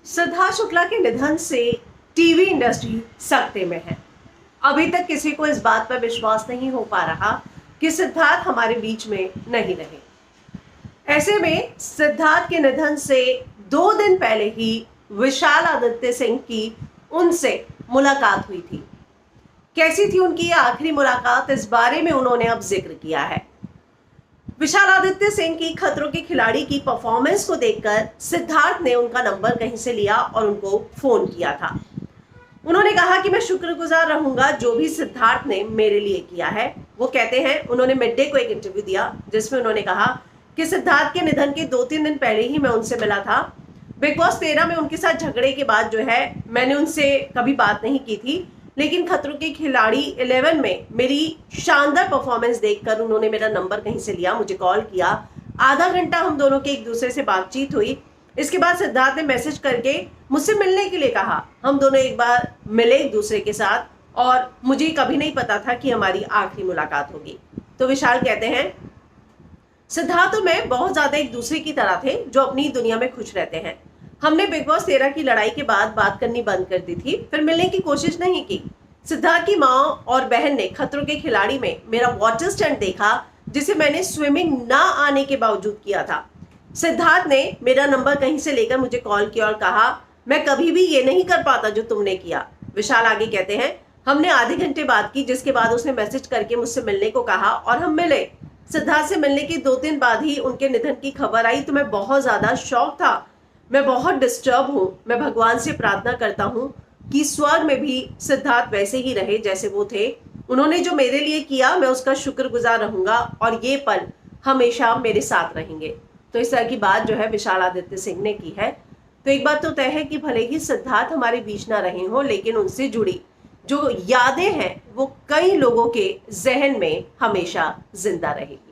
सिद्धार्थ शुक्ला के निधन से टीवी इंडस्ट्री सकते में है। अभी तक किसी को इस बात पर विश्वास नहीं हो पा रहा कि सिद्धार्थ हमारे बीच में नहीं रहे। ऐसे में सिद्धार्थ के निधन से 2 दिन पहले ही विशाल आदित्य सिंह की उनसे मुलाकात हुई थी। कैसी थी उनकी ये आखिरी मुलाकात, इस बारे में उन्होंने अब जिक्र किया है। विशाल आदित्य सिंह की खतरों के खिलाड़ी की परफॉर्मेंस को देखकर सिद्धार्थ ने उनका नंबर कहीं से लिया और उनको फोन किया था। उन्होंने कहा कि मैं शुक्रगुजार रहूंगा जो भी सिद्धार्थ ने मेरे लिए किया है। वो कहते हैं, उन्होंने मिड डे को एक इंटरव्यू दिया जिसमें उन्होंने कहा कि सिद्धार्थ के निधन के 2-3 दिन पहले ही मैं उनसे मिला था। बिग बॉस 13 में उनके साथ झगड़े के बाद जो है मैंने उनसे कभी बात नहीं की थी, लेकिन खतरों के खिलाड़ी 11 में मेरी शानदार परफॉर्मेंस देखकर उन्होंने मेरा नंबर कहीं से लिया, मुझे कॉल किया। आधा घंटा हम दोनों के एक दूसरे से बातचीत हुई। इसके बाद सिद्धार्थ ने मैसेज करके मुझसे मिलने के लिए कहा। हम दोनों एक बार मिले एक दूसरे के साथ और मुझे कभी नहीं पता था कि हमारी आखिरी मुलाकात होगी। तो विशाल कहते हैं, सिद्धार्थ और मैं बहुत ज्यादा एक दूसरे की तरह थे जो अपनी दुनिया में खुश रहते हैं। हमने बिग बॉस 13 की लड़ाई के बाद बात करनी बंद कर दी थी, फिर मिलने की कोशिश नहीं की। सिद्धार्थ की माँ और बहन ने खतरों के खिलाड़ी में मेरा वाटर स्टंट देखा जिसे मैंने स्विमिंग ना आने के बावजूद किया था। सिद्धार्थ ने मेरा नंबर कहीं से लेकर मुझे कॉल किया और कहा, मैं कभी भी ये नहीं कर पाता जो तुमने किया। विशाल आगे कहते हैं, हमने आधे घंटे बात की जिसके बाद उसने मैसेज करके मुझसे मिलने को कहा और हम मिले। सिद्धार्थ से मिलने के 2 दिन बाद ही उनके निधन की खबर आई तो मैं बहुत ज्यादा शॉक था। मैं बहुत डिस्टर्ब हूँ। मैं भगवान से प्रार्थना करता हूँ कि स्वर्ग में भी सिद्धार्थ वैसे ही रहे जैसे वो थे। उन्होंने जो मेरे लिए किया मैं उसका शुक्रगुजार रहूंगा और ये पल हमेशा मेरे साथ रहेंगे। तो इस तरह की बात जो है विशाल आदित्य सिंह ने की है। तो एक बात तो तय है कि भले ही सिद्धार्थ हमारे बीच ना रहे हो, लेकिन उनसे जुड़ी जो यादें हैं वो कई लोगों के जहन में हमेशा जिंदा रहेगी।